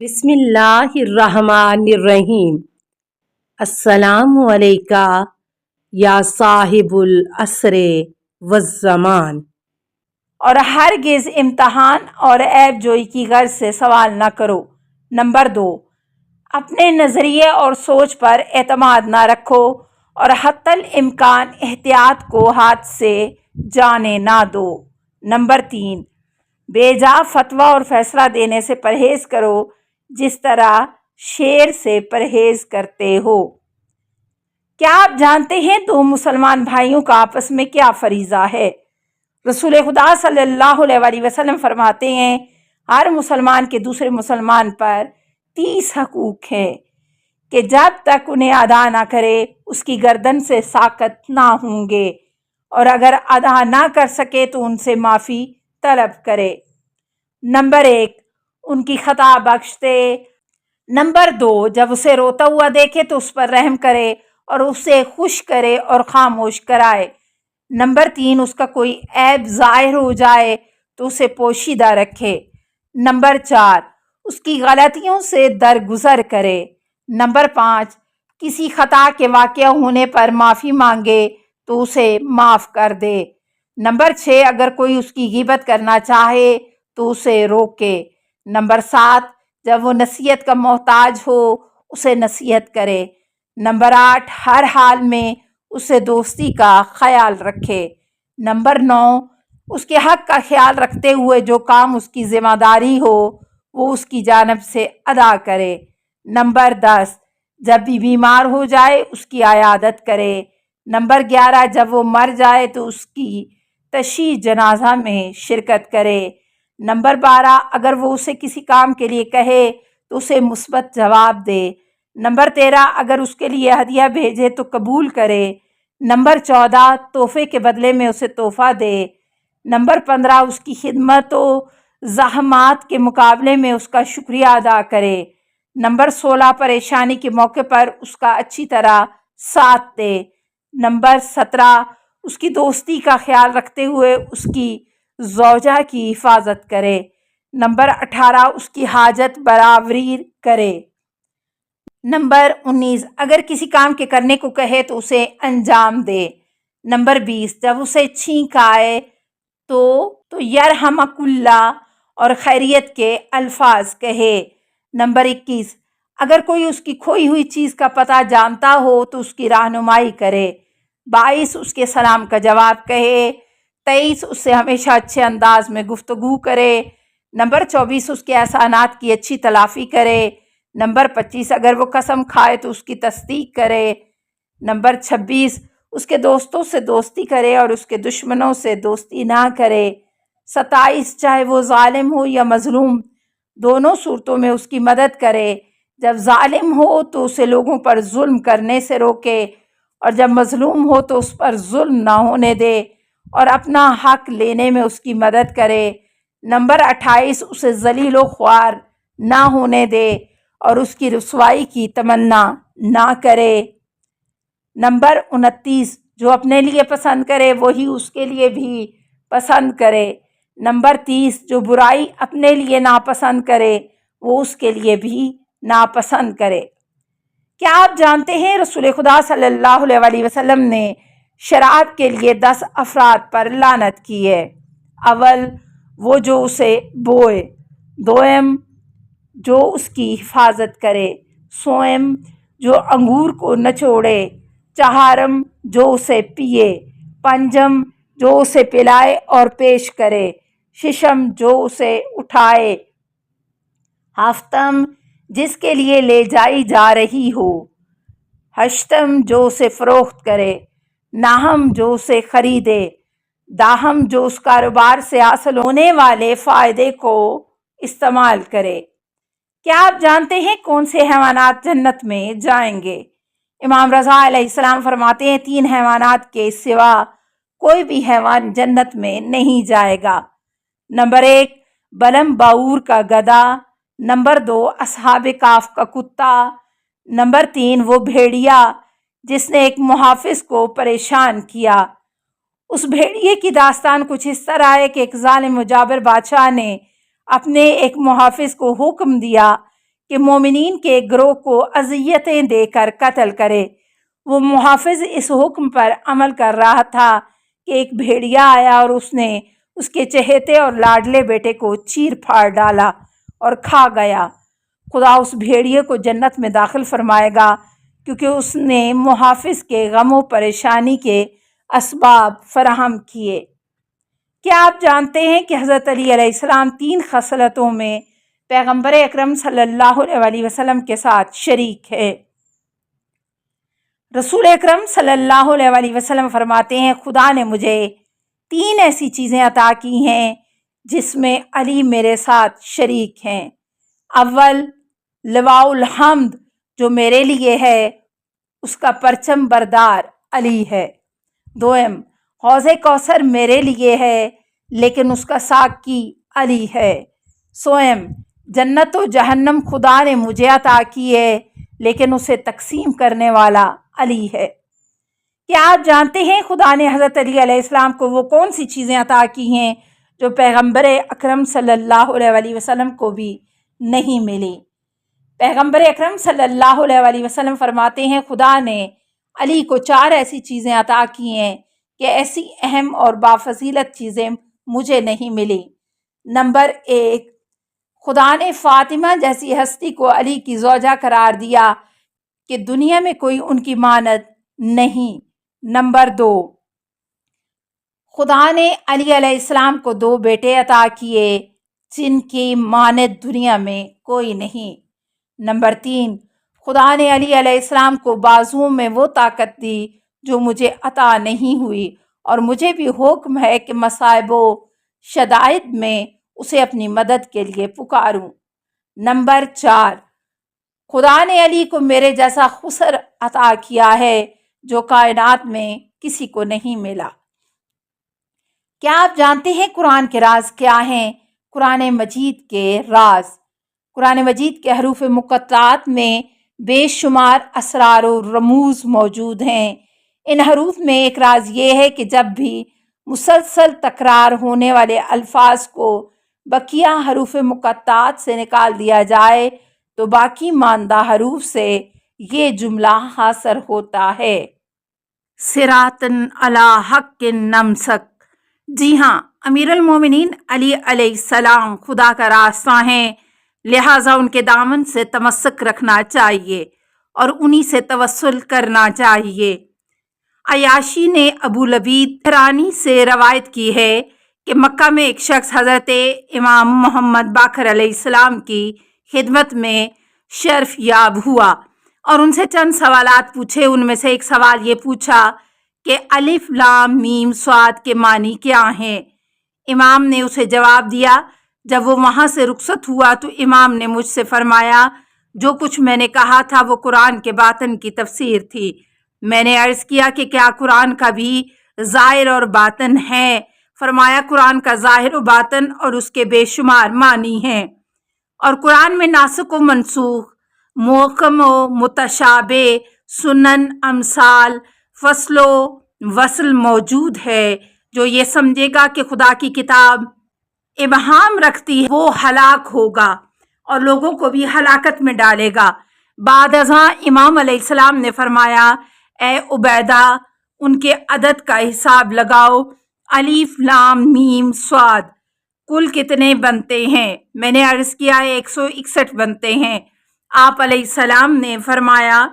بسم اللہ الرحمن الرحیم۔ السلام علیکہ یا صاحب العصر والزمان۔ اور ہرگز امتحان اور عیب جوئی کی غرض سے سوال نہ کرو۔ نمبر 2، اپنے نظریے اور سوچ پر اعتماد نہ رکھو اور حتی الامکان احتیاط کو ہاتھ سے جانے نہ دو۔ نمبر 3، بے جا فتویٰ اور فیصلہ دینے سے پرہیز کرو جس طرح شیر سے پرہیز کرتے ہو۔ کیا آپ جانتے ہیں دو مسلمان بھائیوں کا آپس میں کیا فریضہ ہے؟ رسول خدا صلی اللہ علیہ وسلم فرماتے ہیں ہر مسلمان کے دوسرے مسلمان پر 30 حقوق ہیں کہ جب تک انہیں ادا نہ کرے اس کی گردن سے ساقط نہ ہوں گے، اور اگر ادا نہ کر سکے تو ان سے معافی طلب کرے۔ نمبر 1، ان کی خطا بخش دے۔ نمبر 2، جب اسے روتا ہوا دیکھے تو اس پر رحم کرے اور اسے خوش کرے اور خاموش کرائے۔ نمبر 3، اس کا کوئی عیب ظاہر ہو جائے تو اسے پوشیدہ رکھے۔ نمبر 4، اس کی غلطیوں سے درگزر کرے۔ نمبر 5، کسی خطا کے واقع ہونے پر معافی مانگے تو اسے معاف کر دے۔ نمبر 6، اگر کوئی اس کی غیبت کرنا چاہے تو اسے روکے۔ نمبر 7، جب وہ نصیحت کا محتاج ہو اسے نصیحت کرے۔ نمبر 8، ہر حال میں اسے دوستی کا خیال رکھے۔ نمبر 9، اس کے حق کا خیال رکھتے ہوئے جو کام اس کی ذمہ داری ہو وہ اس کی جانب سے ادا کرے۔ نمبر 10، جب بھی بیمار ہو جائے اس کی عیادت کرے۔ نمبر 11، جب وہ مر جائے تو اس کی تشییع جنازہ میں شرکت کرے۔ نمبر 12، اگر وہ اسے کسی کام کے لیے کہے تو اسے مثبت جواب دے۔ نمبر 13، اگر اس کے لیے ہدیہ بھیجے تو قبول کرے۔ نمبر 14، تحفے کے بدلے میں اسے تحفہ دے۔ نمبر 15، اس کی خدمت و زحمات کے مقابلے میں اس کا شکریہ ادا کرے۔ نمبر 16، پریشانی کے موقع پر اس کا اچھی طرح ساتھ دے۔ نمبر 17، اس کی دوستی کا خیال رکھتے ہوئے اس کی زوجہ کی حفاظت کرے۔ نمبر 18، اس کی حاجت برآوری کرے۔ نمبر 19، اگر کسی کام کے کرنے کو کہے تو اسے انجام دے۔ نمبر 20، جب اسے چھینک آئے تو یرحمک اللہ اور خیریت کے الفاظ کہے۔ نمبر 21، اگر کوئی اس کی کھوئی ہوئی چیز کا پتہ جانتا ہو تو اس کی رہنمائی کرے۔ 22، اس کے سلام کا جواب کہے۔ 23، اس سے ہمیشہ اچھے انداز میں گفتگو کرے۔ نمبر 24، اس کے احسانات کی اچھی تلافی کرے۔ نمبر 25، اگر وہ قسم کھائے تو اس کی تصدیق کرے۔ نمبر 26، اس کے دوستوں سے دوستی کرے اور اس کے دشمنوں سے دوستی نہ کرے۔ 27، چاہے وہ ظالم ہو یا مظلوم دونوں صورتوں میں اس کی مدد کرے۔ جب ظالم ہو تو اسے لوگوں پر ظلم کرنے سے روکے، اور جب مظلوم ہو تو اس پر ظلم نہ ہونے دے اور اپنا حق لینے میں اس کی مدد کرے۔ نمبر 28، اسے ذلیل و خوار نہ ہونے دے اور اس کی رسوائی کی تمنا نہ کرے۔ نمبر 29، جو اپنے لیے پسند کرے وہی اس کے لیے بھی پسند کرے۔ نمبر 30، جو برائی اپنے لیے ناپسند کرے وہ اس کے لیے بھی ناپسند کرے۔ کیا آپ جانتے ہیں رسول خدا صلی اللہ علیہ وسلم نے شراب کے لیے 10 افراد پر لعنت کی ہے؟ اول، وہ جو اسے بوئے۔ دوم، جو اس کی حفاظت کرے۔ سوم، جو انگور کو نچوڑے۔ چہارم، جو اسے پیے۔ پنجم، جو اسے پلائے اور پیش کرے۔ ششم، جو اسے اٹھائے۔ ہفتم، جس کے لیے لے جائی جا رہی ہو۔ ہشتم، جو اسے فروخت کرے۔ نہم، جو اسے خریدے۔ داہم، جو اس کاروبار سے حاصل ہونے والے فائدے کو استعمال کرے۔ کیا آپ جانتے ہیں کون سے حیوانات جنت میں جائیں گے؟ امام رضا علیہ السلام فرماتے ہیں 3 حیوانات کے سوا کوئی بھی حیوان جنت میں نہیں جائے گا۔ نمبر 1، بلم باور کا گدھا۔ نمبر 2، اصحاب کہف کا کتا۔ نمبر 3، وہ بھیڑیا جس نے ایک محافظ کو پریشان کیا۔ اس بھیڑیے کی داستان کچھ اس طرح ہے کہ ایک ظالم و جابر بادشاہ نے اپنے ایک محافظ کو حکم دیا کہ مومنین کے گروہ کو اذیتیں دے کر قتل کرے۔ وہ محافظ اس حکم پر عمل کر رہا تھا کہ ایک بھیڑیا آیا اور اس نے اس کے چہیتے اور لاڈلے بیٹے کو چیر پھاڑ ڈالا اور کھا گیا۔ خدا اس بھیڑیے کو جنت میں داخل فرمائے گا کیونکہ اس نے محافظ کے غم و پریشانی کے اسباب فراہم کیے۔ کیا آپ جانتے ہیں کہ حضرت علی علیہ السلام 3 خصلتوں میں پیغمبر اکرم صلی اللہ علیہ وسلم کے ساتھ شریک ہے؟ رسول اکرم صلی اللہ علیہ وسلم فرماتے ہیں خدا نے مجھے 3 ایسی چیزیں عطا کی ہیں جس میں علی میرے ساتھ شریک ہیں۔ اول، لواء الحمد جو میرے لیے ہے اس کا پرچم بردار علی ہے۔ دوم، حوض کوثر میرے لیے ہے لیکن اس کا ساقی علی ہے۔ سوم، جنت و جہنم خدا نے مجھے عطا کی ہے لیکن اسے تقسیم کرنے والا علی ہے۔ کیا آپ جانتے ہیں خدا نے حضرت علی علیہ السلام کو وہ کون سی چیزیں عطا کی ہیں جو پیغمبر اکرم صلی اللہ علیہ وسلم کو بھی نہیں ملی؟ پیغمبر اکرم صلی اللہ علیہ وسلم فرماتے ہیں خدا نے علی کو 4 ایسی چیزیں عطا کی ہیں کہ ایسی اہم اور بافضیلت چیزیں مجھے نہیں ملی۔ نمبر 1، خدا نے فاطمہ جیسی ہستی کو علی کی زوجہ قرار دیا کہ دنیا میں کوئی ان کی مانند نہیں۔ نمبر 2، خدا نے علی علیہ السلام کو 2 بیٹے عطا کیے جن کی مانند دنیا میں کوئی نہیں۔ نمبر 3، خدا نے علی علیہ السلام کو بازوؤں میں وہ طاقت دی جو مجھے عطا نہیں ہوئی اور مجھے بھی حکم ہے کہ مصائب و شدائد میں اسے اپنی مدد کے لیے پکاروں۔ نمبر 4، خدا نے علی کو میرے جیسا خسر عطا کیا ہے جو کائنات میں کسی کو نہیں ملا۔ کیا آپ جانتے ہیں قرآن کے راز کیا ہیں؟ قرآن مجید کے راز۔ قرآن مجید کے حروف مقطعات میں بے شمار اسرار و رموز موجود ہیں۔ ان حروف میں ایک راز یہ ہے کہ جب بھی مسلسل تکرار ہونے والے الفاظ کو بقیہ حروف مقطعات سے نکال دیا جائے تو باقی ماندہ حروف سے یہ جملہ حاصل ہوتا ہے، صراطً علی حق نمسک۔ جی ہاں، امیر المومنین علی علیہ السلام خدا کا راستہ ہیں، لہٰذا ان کے دامن سے تمسک رکھنا چاہیے اور انہی سے توسل کرنا چاہیے۔ عیاشی نے ابو لبید بحرانی سے روایت کی ہے کہ مکہ میں ایک شخص حضرت امام محمد باقر علیہ السلام کی خدمت میں شرف یاب ہوا اور ان سے چند سوالات پوچھے۔ ان میں سے ایک سوال یہ پوچھا کہ الف لام میم صاد کے معنی کیا ہیں؟ امام نے اسے جواب دیا۔ جب وہ وہاں سے رخصت ہوا تو امام نے مجھ سے فرمایا جو کچھ میں نے کہا تھا وہ قرآن کے باطن کی تفسیر تھی۔ میں نے عرض کیا کہ کیا قرآن کا بھی ظاہر اور باطن ہے؟ فرمایا قرآن کا ظاہر و باطن اور اس کے بے شمار معنی ہیں، اور قرآن میں ناسخ و منسوخ، محکم و متشابہ، سنن، امثال، فصل و وصل موجود ہے۔ جو یہ سمجھے گا کہ خدا کی کتاب ابہام رکھتی ہے وہ ہلاک ہوگا اور لوگوں کو بھی ہلاکت میں ڈالے گا۔ بعد ازاں امام علیہ السلام نے فرمایا اے عبیدہ ان کے عدد کا حساب لگاؤ، الف لام میم صاد کل کتنے بنتے ہیں؟ میں نے عرض کیا 161 بنتے ہیں۔ آپ علیہ السلام نے فرمایا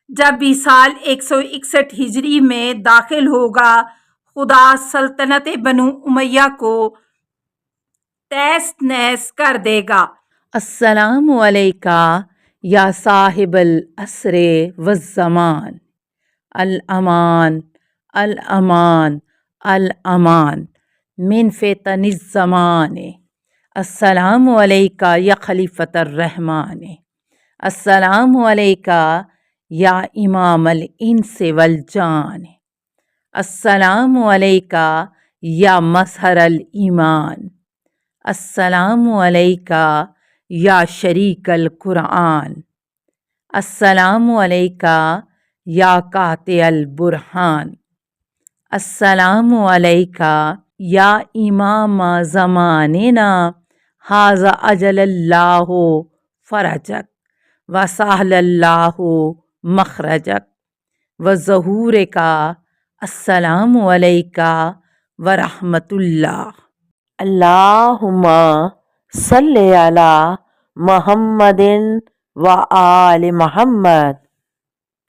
جب بھی سال 161 ہجری میں داخل ہوگا خدا سلطنت بنو امیہ کو تیس نیس کر دے گا۔ السلام علیکہ یا صاحب العصر والزمان، الامان الامان الامان من فتن الزمان، السلام علیکہ یا خلیفۃ الرحمن، السلام علیکہ یا امام الانس والجان، السلام علیکہ یا مظہر الایمان، السلام علیکہ یا شریک القرآن، السلام علیکہ یا قاطع البرہان، السلام علیکہ یا امام زماننا ھذا اجل اللہ فرجک، وسهل اللہ مخرجک وظہور کا السلام علیکہ ورحمۃ اللہ۔ اللہم صلی علی محمد و آل محمد۔